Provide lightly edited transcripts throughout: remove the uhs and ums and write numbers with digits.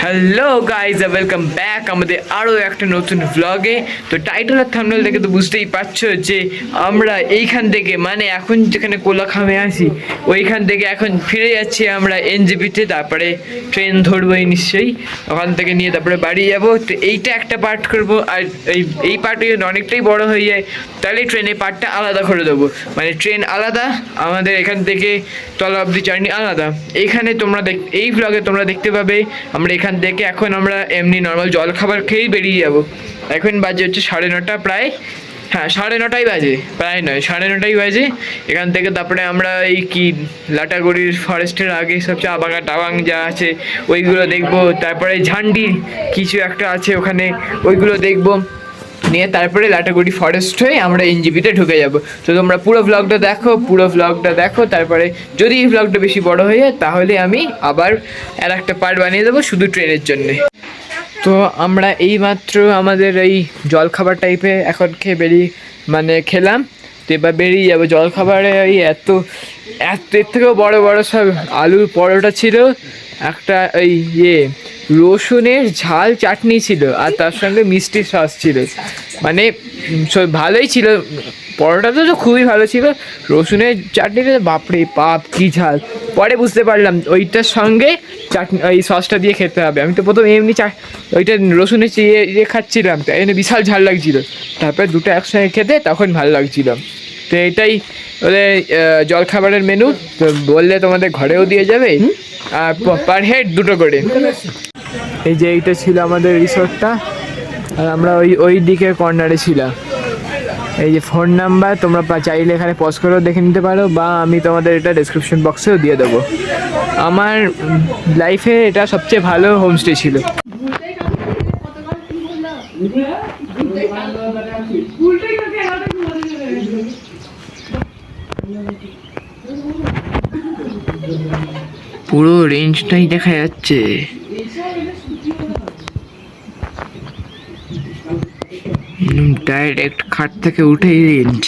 Hello guys, welcome back আমাদের আরও একটা নতুন ভ্লগে। তো টাইটেল আর থাম্বনেল দেখে তো বুঝতেই পারছো যে আমরা এইখান থেকে মানে এখন যেখানে কোলাখামে আছি ওইখান থেকে এখন ফিরে যাচ্ছি আমরা এনজেপিতে। তারপরে ট্রেন ধরবোই নিশ্চয়ই, ওখান থেকে নিয়ে তারপরে বাড়ি যাবো। তো এইটা একটা পার্ট করবো, আর এই পার্টে যদি অনেকটাই বড় হয়ে যায় তাহলে ট্রেনের পার্টটা আলাদা করে দেবো। মানে ট্রেন আলাদা, আমাদের এখান থেকে তলা অবধি জার্নি আলাদা। এইখানে তোমরা এই ভ্লগে তোমরা দেখতে পাবে আমরা এখান থেকে এখন আমরা এমনি নর্মাল জল খাবার খেয়েই বেরিয়ে যাব। এখন বাজে হচ্ছে 9:30 প্রায়, হ্যাঁ 9:30 বাজে, প্রায় নয় 9:30 বাজে। এখান থেকে তারপরে আমরা এই কি লাটাগুড়ির ফরেস্টের আগে সব চা বাগান টাবাং যা আছে ওইগুলো দেখবো। তারপরে ঝান্ডি কিছু একটা আছে ওখানে, ওইগুলো দেখবো নিয়ে তারপরে লাটাগুড়ি ফরেস্ট হয়ে আমরা এনজিপিতে ঢুকে যাব। তো তোমরা পুরো ভ্লগটা দেখো। তারপরে যদি এই ভ্লগটা বেশি বড় হয়ে যায় তাহলে আমি আবার আর একটা পার্ট বানিয়ে দেবো শুধু ট্রেনের জন্যে। তো আমরা এইমাত্র আমাদের এই জলখাবার টাইপে এখন খেয়ে খেলাম। তো এবার বেরিয়ে যাবো জলখাবারে। ওই এত এর থেকেও বড় বড় সব আলুর পরোটা ছিল, একটা ওই রসুনের ঝাল চাটনি ছিল, আর তার সঙ্গে মিষ্টি সস ছিল। মানে ভালোই ছিল, পরোটাটা তো খুবই ভালো ছিল, রসুনের চাটনিটা বাপরে বাপ কী ঝাল। পরে বুঝতে পারলাম ওইটার সঙ্গে চাটনি ওই সসটা দিয়ে খেতে হবে। আমি তো প্রথম এমনি ওইটা রসুনের খাচ্ছিলাম, তাই জন্য বিশাল ঝাল লাগছিল। তারপরে দুটো একসঙ্গে খেতে তখন ভালো লাগছিল। তো এটাই ওদের জলখাবারের মেনু। তো বললে তোমাদের ঘরেও দিয়ে যাবে, আর পার হেড 2টো করে। এই যে এইটা ছিল আমাদের রিসোর্টটা, আর আমরা ওই দিকের কর্নারে ছিলাম। এই যে ফোন নাম্বার তোমরা চাইলে এখানে পজ করেও দেখে নিতে পারো, বা আমি তোমাদের এটা ডেসক্রিপশন বক্সেও দিয়ে দেবো। আমার লাইফে এটা সবচেয়ে ভালো হোমস্টে ছিল। পুরো রেঞ্জটাই দেখা যাচ্ছে। ডাইরেক্ট খাট থেকে উঠেই রেঞ্জ।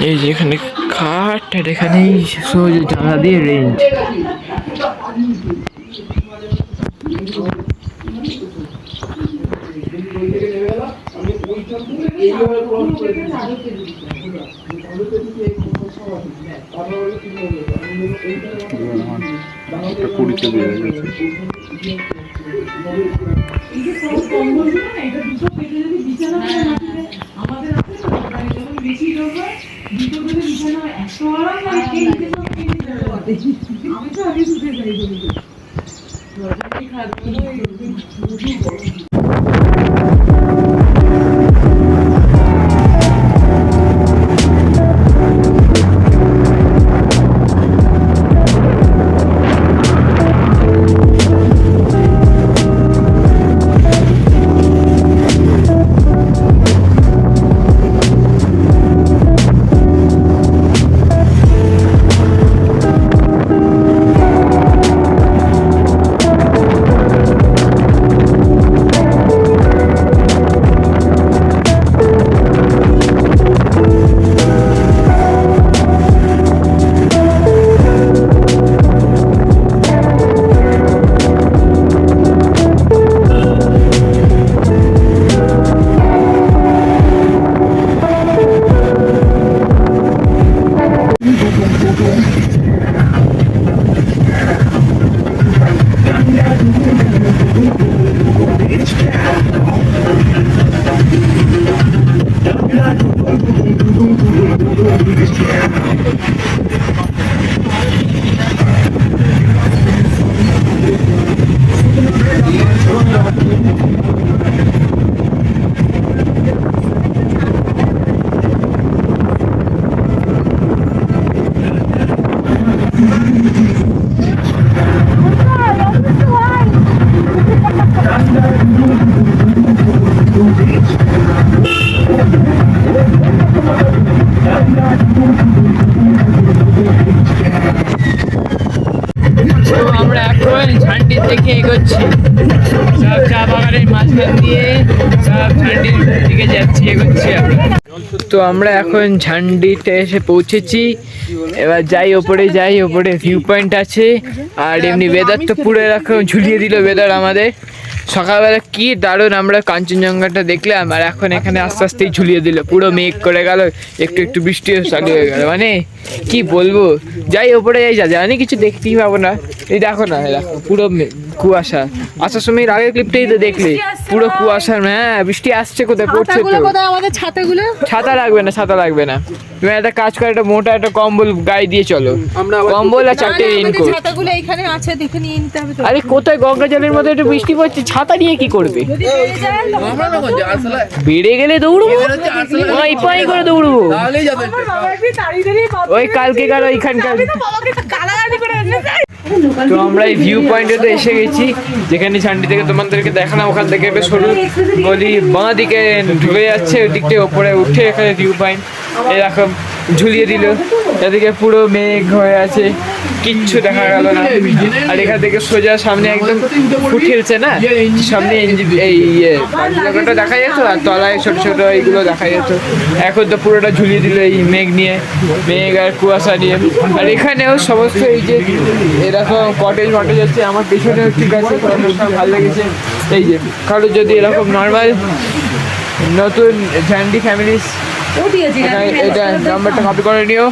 এই যে এখানে খাট, আর এখানেই সোজা জানলা দিয়ে রেঞ্জ। আমরা এখন ঝান্ডির দিকে এগোচ্ছি, সব চা বাগানের মাঝখান দিয়ে সব ঝান্ডির দিকে এগোচ্ছি আমরা। তো আমরা এখন ঝান্ডিতে এসে পৌঁছেছি। এবার যাই ওপরে ভিউ পয়েন্ট আছে। আর এমনি ওয়েদার তো পুরো এরকম ঝুলিয়ে দিল ওয়েদার আমাদের। সকালবেলা কি দারুণ আমরা কাঞ্চনজঙ্ঘাটা দেখলাম, আর এখন এখানে আস্তে আস্তেই ঝুলিয়ে দিল, পুরো মেঘ করে গেল, একটু একটু বৃষ্টিও চালু হয়ে গেল। মানে কি বলবো, যাই ওপরে যাই জানি কিছু দেখতেই পাবো না। এই দেখো না, দেখো পুরো কুয়াশা। আসার সময় আগের ক্লিপটাই তো দেখলে পুরো কুয়াশা। হ্যাঁ বৃষ্টি আসছে, কোথায় পড়ছে তো। ছাতা লাগবে না। তুমি একটা কাজ করো, একটা মোটা একটা কম্বল গায়ে দিয়ে চলো, কম্বল আর 4টে রেইনকোট। আরে কোথায় গঙ্গা জলের মধ্যে একটু বৃষ্টি পড়ছে, ছাতা নিয়ে কি করবে? বেড়ে গেলে দৌড়বো, পাই করে দৌড়বো। ওই কালকে কার ওইখানকার। তো আমরা এই ভিউ পয়েন্টে তো এসে গেছি, যেখানে ঝান্ডি থেকে তোমাদেরকে দেখালাম। ওখান থেকে একটা সরু গলি বাঁ দিকে ঢুকে যাচ্ছে, ওই দিকটা ওপরে উঠে এখানে ভিউ পয়েন্ট এরকম ঝুলিয়ে দিল। এদিকে পুরো মেঘ হয়ে আছে, কিচ্ছু দেখা গেল না। আর এখান থেকে সোজা সামনে একদম ফুটেছে না, সামনে এই জায়গাটা দেখা যেত, আর তলায় ছোট ছোট এইগুলো দেখা যেত। এখন তো পুরোটা ঝুলিয়ে দিল এই মেঘ নিয়ে, মেঘ আর কুয়াশা নিয়ে। আর এখানেও সমস্ত এই যে এরকম কটেজ মটেজ আছে, আমার পেছনেও ঠিক আছে, ভালো লেগেছে। এই যে কারো যদি এরকম নর্মাল নতুন ঝান্ডি ফ্যামিলিস, এটা নাম্বারটা কপি করে নিও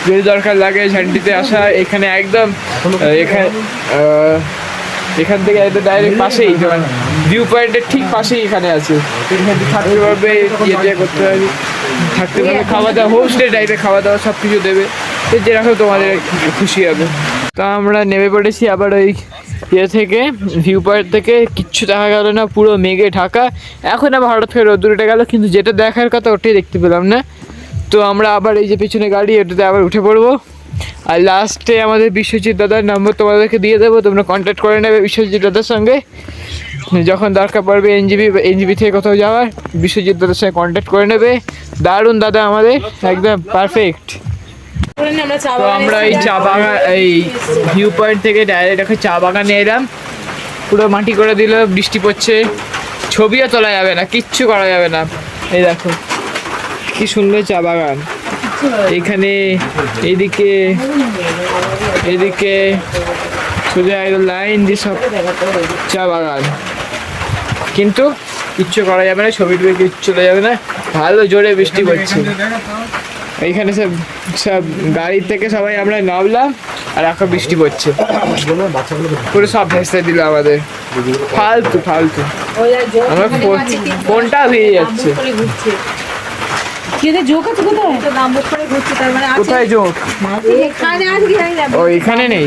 যদি দরকার লাগে ঝান্ডিতে আসা। এখানে একদম এখান থেকে একদম ডাইরেক্ট পাশেই, ভিউ পয়েন্টের ঠিক পাশেই এখানে আছে। এখানে থাকতে পারবে, করতে পারবে, থাকতে পারবে, খাওয়া দাওয়া হোমস্টে টাইপের খাওয়া দাওয়া সব কিছু দেবে, তো যেরকম তোমাদের খুশি হবে। তো আমরা নেমে পড়েছি আবার ওই থেকে ভিউ পয়েন্ট থেকে। কিচ্ছু দেখা গেল না, পুরো মেঘে ঢাকা। এখন আবার হঠাৎ করে রোদ্দুর উঠে গেল, কিন্তু যেটা দেখার কথা ওটাই দেখতে পেলাম না। তো আমরা আবার এই যে পিছনে গাড়ি, এটাতে আবার উঠে পড়বো। আর লাস্টে আমাদের বিশ্বজিৎ দাদার নম্বর তোমাদেরকে দিয়ে দেবো, তোমরা কন্ট্যাক্ট করে নেবে বিশ্বজিৎ দাদার সঙ্গে। যখন দরকার পড়বে এনজিবি থেকে কোথাও যাওয়ার, বিশ্বজিৎ দাদার সঙ্গে কন্ট্যাক্ট করে নেবে। দারুণ দাদা আমাদের, একদম পারফেক্ট। তো আমরা এই চা বাগান, এই ভিউ পয়েন্ট থেকে ডাইরেক্ট এখন চা বাগানে এলাম। পুরো মাটি করে দিল, বৃষ্টি পড়ছে, ছবিও তোলা যাবে না, কিচ্ছু করা যাবে না। এই দেখো কি সুন্দর চা বাগান। এখানে এইদিকে সোজা লাইন দিয়ে সব চা বাগান, কিন্তু কিচ্ছু করা যাবে না, ছবি টবি কিচ্ছু চলে যাবে না। ভালো জোরে বৃষ্টি পড়ছে। এইখানে সব গাড়ি থেকে সবাই আমরা নামলাম, আর এখন বৃষ্টি পড়ছে, পুরো সব ভেসে দিল আমাদের। ফালতু আমার ফোনটা ভিজে যাচ্ছে। কোথায় জোক? ও এখানে নেই।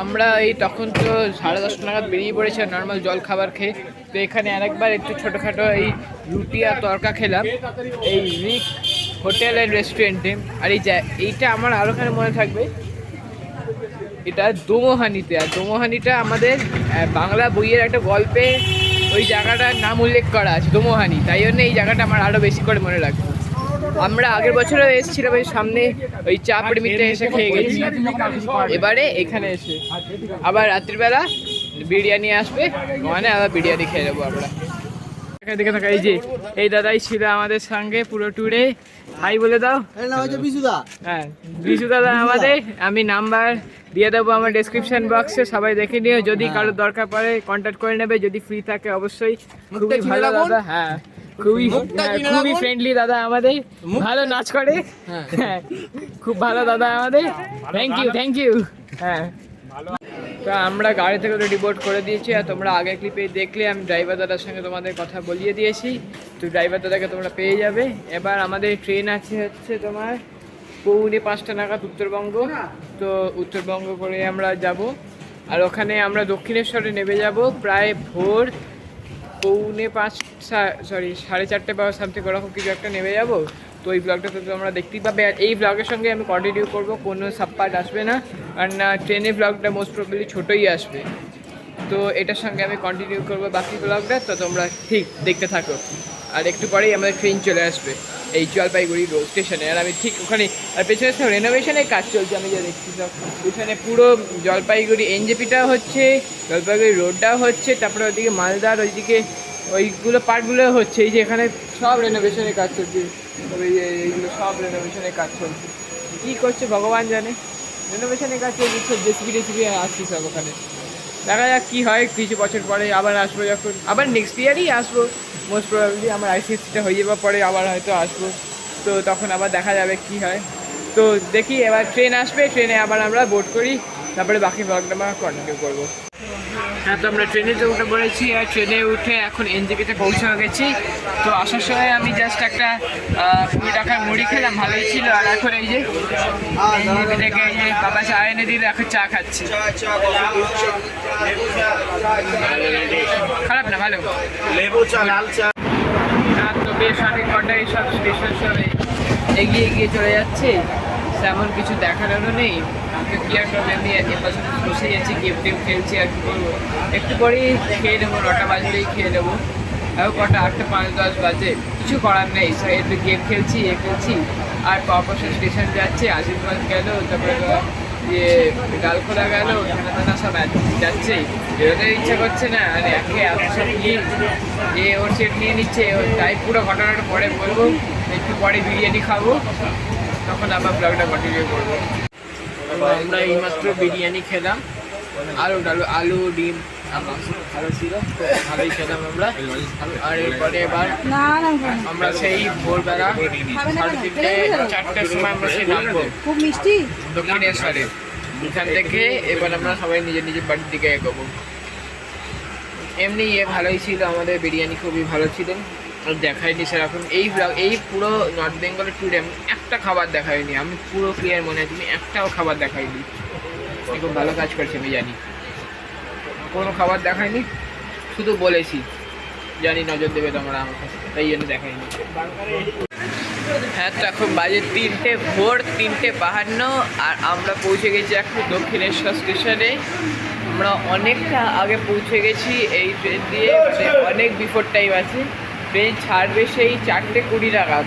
আমরা এই তখন তো 10:30 নাগাদ বেরিয়ে পড়েছি নর্মাল জল খাবার খেয়ে। তো এখানে আরেকবার একটু ছোটোখাটো এই রুটি আর তরকা খেলাম এই রিক হোটেল অ্যান্ড রেস্টুরেন্টে। আর এইটা আমার আরোখানে মনে থাকবে, এটা দোমোহানিতে। আর দোমোহানিটা আমাদের বাংলা বইয়ের একটা গল্পে ওই জায়গাটার নাম উল্লেখ করা আছে, দোমোহানি। তাই জন্য এই জায়গাটা আমার আরও বেশি করে মনে রাখবে। আমরা আগের বছরও এসেছিলাম, ওই সামনে ওই চা প্রেমিতে এসে খেয়ে গেছি। এবারে এখানে এসে আবার রাত্রিবেলা বিরিয়ানি আসবে, মানে আবার বিরিয়ানি খেয়ে নেবো আমরা। এখানে দেখে থাকা এই যে এই দাদাই ছিল আমাদের সঙ্গে পুরো ট্যুরে। হাই বলে দাও। হ্যাঁ বিশু দাদা আমাদের। আমি নাম্বার দিয়ে দেবো আমার ডেসক্রিপশন বক্সে, সবাই দেখে নিও। যদি কারোর দরকার পড়ে কন্ট্যাক্ট করে নেবে, যদি ফ্রি থাকে অবশ্যই। খুবই ভালো দাদা, হ্যাঁ খুবই ফ্রেন্ডলি দাদা আমাদের, ভালো নাচ করে, হ্যাঁ খুব ভালো দাদা আমাদের। Thank you. হ্যাঁ তো আমরা গাড়ি থেকে তো রিপোর্ট করে দিয়েছি, আর তোমরা আগের ক্লিপে দেখলে আমি ড্রাইভার দাদার সঙ্গে তোমাদের কথা বলিয়ে দিয়েছি। তো ড্রাইভার দাদাকে তোমরা পেয়ে যাবে। এবার আমাদের ট্রেন হচ্ছে তোমার 4:45 নাগাদ উত্তরবঙ্গ। তো উত্তরবঙ্গ করে আমরা যাব, আর ওখানে আমরা দক্ষিণেশ্বরে নেমে যাব প্রায় ভোর 4:45, 4:30 বা সামথিং ওরকম কিছু একটা নেমে যাব। তো এই ব্লগটা তো তোমরা দেখতেই পাবে। আর এই ব্লগের সঙ্গে আমি কন্টিনিউ করবো, কোনো সাব পার্ট আসবে না। আর না ট্রেনের ব্লগটা মোস্ট প্রবলি ছোটোই আসবে। তো এটার সঙ্গে আমি কন্টিনিউ করবো বাকি ব্লগটা, তো তোমরা ঠিক দেখতে থাকো। আর একটু পরেই আমাদের ট্রেন চলে আসবে এই জলপাইগুড়ি রোড স্টেশনে। আর আমি ঠিক ওখানে, আর পেছনে সব রেনোভেশনের কাজ চলছে, আমি যা দেখছি সব ওখানে পুরো জলপাইগুড়ি এনজেপিটাও হচ্ছে, জলপাইগুড়ি রোডটাও হচ্ছে, তারপরে ওইদিকে মালদার ওইদিকে ওইগুলো পার্টগুলো হচ্ছে। এই যে এখানে সব রেনোভেশনের কাজ চলছে, তবে এইগুলো সব রেনোভেশনের কাজ চলছে। কী করছে ভগবান জানে, রেনোভেশনের কাজ চলছে, সব জেসিবি টেসিবি আসছি সব ওখানে। দেখা যাক কী হয়, কিছু বছর পরে আবার আসবো, যখন আবার নেক্সট ইয়ারই আসবো মোস্ট প্রবাবলি। আমার আইসিএসসিটা হয়ে যাওয়ার পরে আবার হয়তো আসবো, তো তখন আবার দেখা যাবে কি হয়। তো দেখি এবার ট্রেন আসবে, ট্রেনে আবার আমরা বোট করি, তারপরে বাকি ব্লগটা আমরা কন্টিনিউ করবো। হ্যাঁ, তো আমরা ট্রেনেতে উঠে পড়েছি, আর ট্রেনে উঠে এখন এনজেপিতে পৌঁছে গেছি। তো আসার সময় আমি জাস্ট একটা 20 টাকার মুড়ি খেলাম, ভালোই ছিল। আর এখন এই যে এনজেপি থেকে এই যে বাবা চা এনে দিল, এখন চা খাচ্ছি। খারাপ না, ভালো লেবু চা, লাল চা। তো বেশ অনেক ঘন্টা এইসব স্টেশন সব এগিয়ে এগিয়ে চলে যাচ্ছে, তেমন কিছু দেখানোরও নেই। কি আর করবে, আমি এপাশে বসে যাচ্ছি, গেম টেম খেলছি। আর কি করবো, একটু পরেই খেয়ে নেবো, 9টা বাজলেই খেয়ে নেবো। এখন কটা 8টা 5-10 বাজে, কিছু করার নেই। একটু গেম খেলছি, খেলছি। আর কর্পোরেশন স্টেশন যাচ্ছে, আশীর্বাদ গেল, তারপরে যে ডালখোলা গেল, থানা সব যাচ্ছে। বেরোতে ইচ্ছা করছে না, আর একে এত সব যে ওর সেট নিয়ে নিচ্ছে। তাই পুরো ঘটনাটা পরে বলবো, একটু পরে বিরিয়ানি খাবো, তখন আবার ব্লগটা কন্টিনিউ করবো। আমরা এইমাত্র বিরিয়ানি খেলাম, আলু ডিম ভালো ছিল, ভালোই খেলাম আমরা। আর এরপরে এবার আমরা সেই ভোরবেলা 3:30-4টার সময় আমরা সেই নামবো দক্ষিণেশ্বরে। এখান থেকে এবার আমরা সবাই নিজের নিজের বাড়ির দিকে এগোবো। এমনি ভালোই ছিল, আমাদের বিরিয়ানি খুবই ভালো ছিল। আর দেখাইনি সেরকম এই পুরো নর্থ বেঙ্গলের ট্যুরে আমি একটা খাবার দেখাইনি, আমি পুরো ক্লিয়ার মনে আছে, আমি একটাও খাবার দেখাইনি। খুব ভালো কাজ করছি আমি জানি, কোনো খাবার দেখাইনি, শুধু বলেছি জানি নজর দেবে তোমরা আমাকে, তাই জন্য দেখাইনি। হ্যাঁ, তো এখন বাজে ভোর 3:52, আর আমরা পৌঁছে গেছি এখন দক্ষিণেশ্বর স্টেশনে। আমরা অনেকটা আগে পৌঁছে গেছি এই ট্রেন দিয়ে, মানে অনেক বিফোর টাইম আছে। ট্রেন ছাড়বে সেই 4:20 নাগাদ,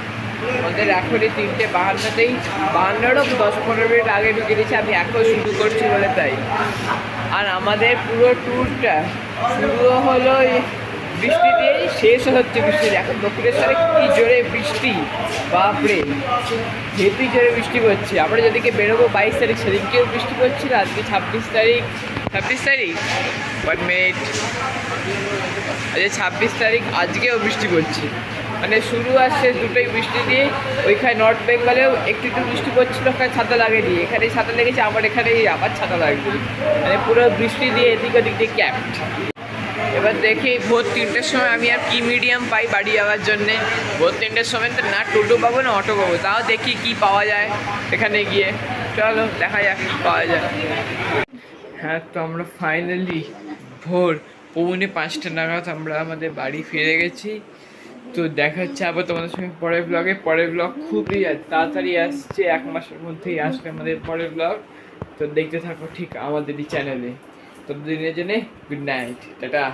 আমাদের এখনই 3:52তেই, 52-এরও 10-15 মিনিট আগে ঢুকে দিয়েছি। আমি এখন শুরু করছি বলে তাই। আর আমাদের পুরো ট্যুরটা শুরু হলো বৃষ্টি দিয়েই, শেষ হচ্ছে বৃষ্টি। এখন দক্ষিণেশ্বরে কী জোরে বৃষ্টি, বাপরে হেবি জোরে বৃষ্টি পড়ছে। আমরা যেদিকে বেরোবো 22 তারিখ, সেদিনকেও বৃষ্টি পড়ছিল। আজকে 26 তারিখ, 1 মিনিট, আজকে 26 তারিখ, আজকেও বৃষ্টি পড়ছে। মানে শুরু আর শেষ দুটোই বৃষ্টি দিয়ে। ওইখানে নর্থ বেঙ্গলেও একটু বৃষ্টি পড়ছিল, ওখানে ছাতা লাগেনি, এখানেই ছাতা লেগেছে, আমার এখানেই আবার ছাতা লাগবে। মানে পুরো বৃষ্টি দিয়ে এদিক ওদিক দিয়ে ক্যাপ্ট। এবার দেখি ভোর 3টের সময় আমি আর কি মিডিয়াম পাই বাড়ি যাওয়ার জন্যে। ভোর 3টের সময় তো না টোটো পাবো না অটো পাবো, তাও দেখি কি পাওয়া যায় এখানে গিয়ে। চলো দেখা যাক কী পাওয়া যায়। হ্যাঁ, তো আমরা ফাইনালি ভোর 4:45 নাগাদ আমরা আমাদের বাড়ি ফিরে গেছি। তো দেখা হচ্ছে আবার তোমাদের সঙ্গে পরের ব্লগে। পরের ব্লগ খুবই তাড়াতাড়ি আসছে, 1 মাসের মধ্যেই আসবে আমাদের পরের ব্লগ। তো দেখতে থাকো ঠিক আমাদেরই চ্যানেলে। ততদিনের জন্যে গুড নাইট, টাটা।